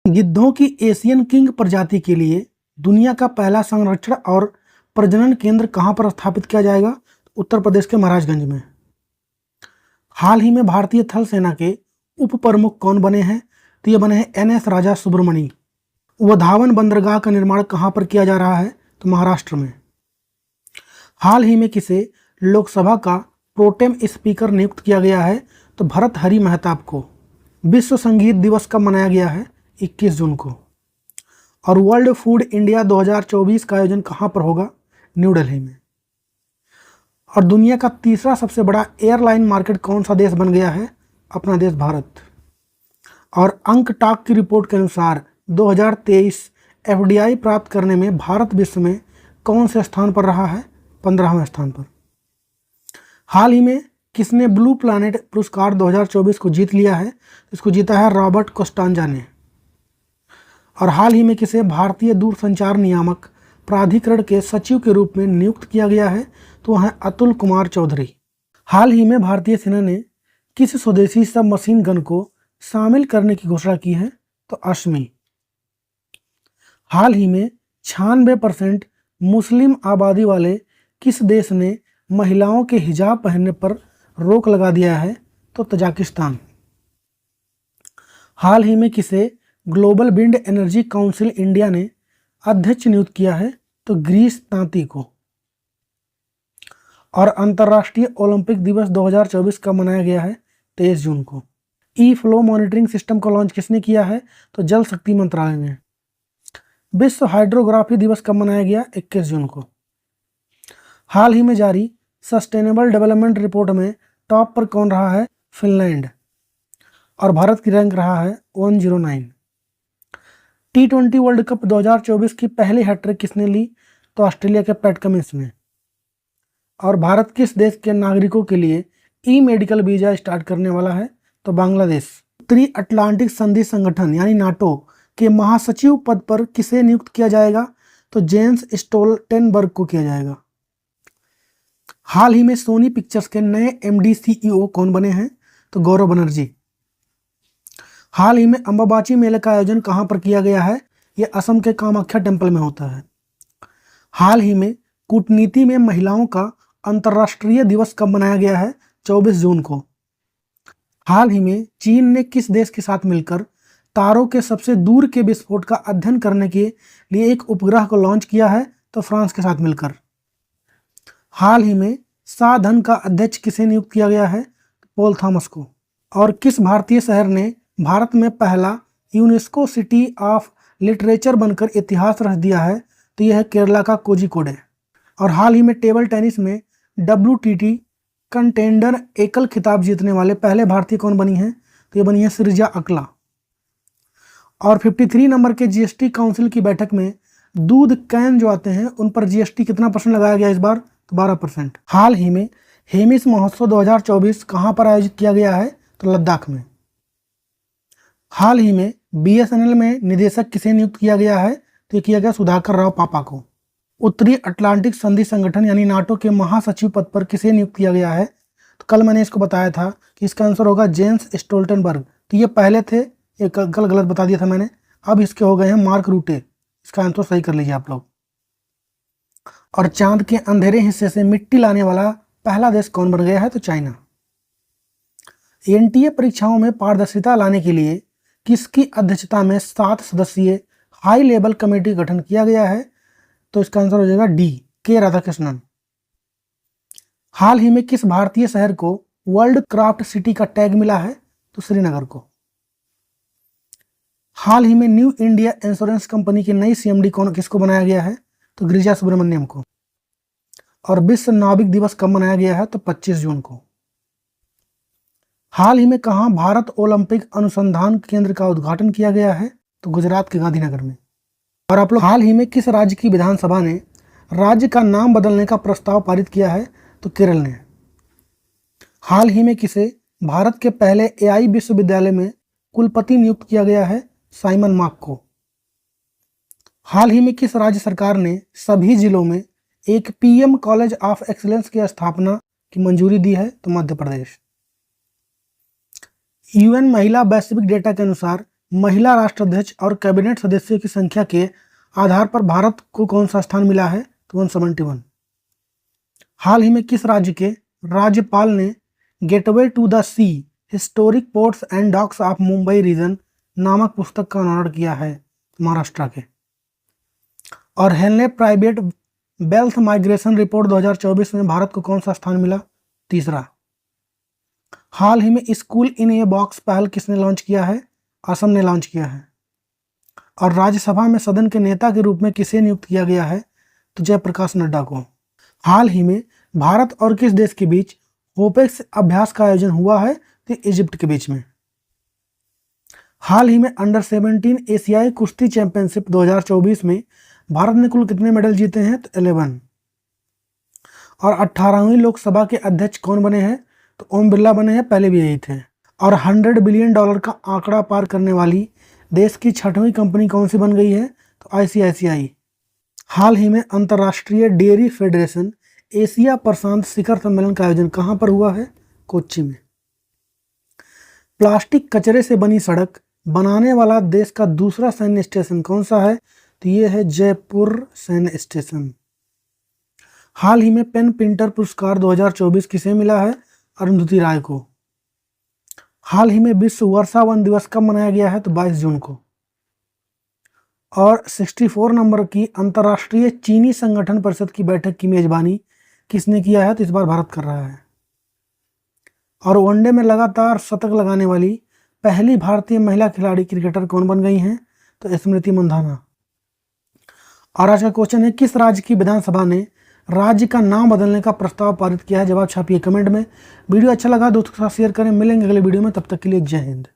गिद्धों की Asian king प्रजाति के लिए दुनिया का पहला संरक्षण और प्रजनन केंद्र कहां पर स्थापित किया जाएगा? उत्तर प्रदेश के महाराजगंज में। हाल ही में भारतीय थल सेना के उप प्रमुख कौन बने हैं? तो ये बने हैं NS राजा सुब्रमणी। वधावन बंदरगाह का निर्माण कहां पर किया जा रहा है? तो महाराष्ट्र में। हाल ही में किसे लोकसभा का प्रोटेम स्पीकर नियुक्त किया गया है? तो भरत हरि मेहताब को। विश्व संगीत दिवस कब मनाया गया है? 21 जून को। और वर्ल्ड फूड इंडिया 2024 का आयोजन कहां पर होगा? न्यू दिल्ली में। और दुनिया का तीसरा सबसे बड़ा एयरलाइन मार्केट कौन सा देश बन गया है? अपना देश भारत। और अंक टाक की रिपोर्ट के अनुसार 2023 FDI प्राप्त करने में भारत विश्व में कौन से स्थान पर रहा है? 15वें स्थान पर। हाल ही में किसने ब्लू प्लैनेट पुरस्कार 2024 को जीत लिया है? इसको जीता है रॉबर्ट कोस्टांजा ने। और हाल ही में किसे भारतीय दूरसंचार नियामक प्राधिकरण के सचिव के रूप में नियुक्त किया गया है? तो वह है अतुल कुमार चौधरी। हाल ही में भारतीय सेना ने किस स्वदेशी सब मशीन गन को शामिल करने की घोषणा की है? तो अश्मी। हाल ही में 96% मुस्लिम आबादी वाले किस देश ने महिलाओं के हिजाब पहनने पर रोक लगा दिया है? तो तजाकिस्तान। हाल ही में किसे global wind energy council India ने अध्यक्ष नियुक्त किया है? तो ग्रीस तांती को। और अंतर्राष्ट्रीय ओलंपिक दिवस 2024 का मनाया गया है 23 जून को। ई फ्लो मॉनिटरिंग सिस्टम को लॉन्च किसने किया है? तो जल शक्ति मंत्रालय ने। विश्व हाइड्रोग्राफी दिवस कब मनाया गया? 21 जून को। हाल ही में जारी सस्टेनेबल डेवलपमेंट रिपोर्ट में टॉप पर कौन रहा है? फिनलैंड। और भारत की रैंक रहा है 109। T20 वर्ल्ड कप 2024 की पहली हैट्रिक किसने ली? तो ऑस्ट्रेलिया के पैट कमिंस ने। और भारत किस देश के नागरिकों के लिए ई मेडिकल वीजा स्टार्ट करने वाला है? तो बांग्लादेश। उत्तरी अटलांटिक संधि संगठन यानी नाटो के महासचिव पद पर किसे नियुक्त किया जाएगा? तो जेंस स्टोल्टेनबर्ग को किया जाएगा। हाल ही में सोनी पिक्चर्स के नए MD CEO कौन बने हैं? तो गौरव बनर्जी। हाल ही में अंबाबाची मेले का आयोजन कहां पर किया गया है? यह असम के कामाख्या टेम्पल में होता है। हाल ही में कूटनीति में महिलाओं का अंतर्राष्ट्रीय दिवस कब मनाया गया है? 24 जून को। हाल ही में चीन ने किस देश के साथ मिलकर तारों के सबसे दूर के विस्फोट का अध्ययन करने के लिए एक उपग्रह को लॉन्च किया है? तो फ्रांस के साथ मिलकर। हाल ही में साधन का अध्यक्ष किसे नियुक्त किया गया है? पॉल थॉमस को। और किस भारतीय शहर ने भारत में पहला यूनेस्को सिटी ऑफ लिटरेचर बनकर इतिहास रच दिया है? तो यह है केरला का कोझिकोडे। और हाल ही में टेबल टेनिस में WTT कंटेंडर एकल खिताब जीतने वाले पहले भारतीय कौन बनी हैं? तो ये बनी है सृजा अकला। और 53 नंबर के GST काउंसिल की बैठक में दूध कैन जो आते हैं उन पर GST कितना परसेंट लगाया गया इस बार? तो 12%। हाल ही में हेमिस महोत्सव 2024 कहां पर आयोजित किया गया है? तो लद्दाख में। हाल ही में BSNL में निदेशक किसे नियुक्त किया गया है? तो किया गया सुधाकर राव पापा को। उत्तरी अटलांटिक संधि संगठन यानी नाटो के महासचिव पद पर किसे नियुक्त किया गया है? तो कल मैंने इसको बताया था कि इसका आंसर होगा जेंस स्टोल्टेनबर्ग। तो ये पहले थे, एक कल गलत बता दिया था मैंने। अब इसके हो गए हैं मार्क रूटे। इसका आंसर सही कर लीजिए आप लोग। और चांद के अंधेरे हिस्से से मिट्टी लाने वाला पहला देश कौन बन गया है? तो चाइना। NTA परीक्षाओं में पारदर्शिता लाने के लिए किसकी अध्यक्षता में 7 सदस्यीय हाई लेवल कमेटी गठन किया गया है? तो इसका आंसर हो जाएगा D, के राधाकृष्णन। हाल ही में किस भारतीय शहर को वर्ल्ड क्राफ्ट सिटी का टैग मिला है? तो श्रीनगर को। हाल ही में न्यू इंडिया इंश्योरेंस कंपनी की नई CMD किसको बनाया गया है? तो गिरिजा सुब्रमण्यम को। और विश्व नाविक दिवस कब मनाया गया है? तो 25 जून को। हाल ही में कहां भारत ओलंपिक अनुसंधान केंद्र का उद्घाटन किया गया है? तो गुजरात के गांधीनगर में। और आप लोग हाल ही में किस राज्य की विधानसभा ने राज्य का नाम बदलने का प्रस्ताव पारित किया है? तो केरल ने। हाल ही में किसे भारत के पहले AI विश्वविद्यालय में कुलपति नियुक्त किया गया है? साइमन मार्क को। हाल ही में किस राज्य सरकार ने सभी जिलों में एक PM कॉलेज ऑफ एक्सीलेंस की स्थापना की मंजूरी दी है? तो मध्य प्रदेश। UN महिला वैश्विक डेटा के अनुसार महिला राष्ट्राध्यक्ष और कैबिनेट सदस्यों की संख्या के आधार पर भारत को कौन सा स्थान मिला है? तो 171। हाल ही में किस राज्य के राज्यपाल ने gateway to the sea historic ports and docks of Mumbai region नामक पुस्तक का अनावरण किया है? महाराष्ट्र के। और Henley private wealth migration report 2024 में भारत को कौन सा स्थान मिला? तीसरा। हाल ही में स्कूल इन ए बॉक्स पहल किसने लॉन्च किया है? असम ने लॉन्च किया है। और राज्यसभा में सदन के नेता के रूप में किसे नियुक्त किया गया है? तो जयप्रकाश नड्डा को। हाल ही में भारत और किस देश के बीच ओपेक्स अभ्यास का आयोजन हुआ है? तो इजिप्ट के बीच में। हाल ही में अंडर 17 एशियाई कुश्ती चैंपियनशिप 2024 में भारत ने कुल कितने मेडल जीते हैं? तो 11। और 18वीं लोकसभा के अध्यक्ष कौन बने हैं? तो ओम बिरला बने हैं, पहले भी यही थे। और $100 बिलियन का आंकड़ा पार करने वाली देश की 6वीं कंपनी कौन सी बन गई है? तो ICICI। हाल ही में अंतर्राष्ट्रीय डेयरी फेडरेशन एशिया प्रशांत शिखर सम्मेलन का आयोजन कहां पर हुआ है? कोच्चि में। प्लास्टिक कचरे से बनी सड़क बनाने वाला देश का दूसरा सैन्य स्टेशन कौन सा है? तो ये है जयपुर सैन्य स्टेशन। हाल ही में पेन प्रिंटर पुरस्कार 2024 किसे मिला है? अरुंधति राय को। हाल ही में विश्व वर्षा वन दिवस कब मनाया गया है? तो 22 जून को। और 64 नंबर की अंतर्राष्ट्रीय चीनी संगठन परिषद की बैठक की मेजबानी किसने किया है? तो इस बार भारत कर रहा है। और वनडे में लगातार शतक लगाने वाली पहली भारतीय महिला खिलाड़ी क्रिकेटर कौन बन गई हैं? तो स्मृति मंधाना। और आज का क्वेश्चन है, किस राज्य की विधानसभा ने राज्य का नाम बदलने का प्रस्ताव पारित किया है? जवाब छापिए कमेंट में। वीडियो अच्छा लगा दोस्तों के साथ शेयर करें। मिलेंगे अगले वीडियो में, तब तक के लिए जय हिंद।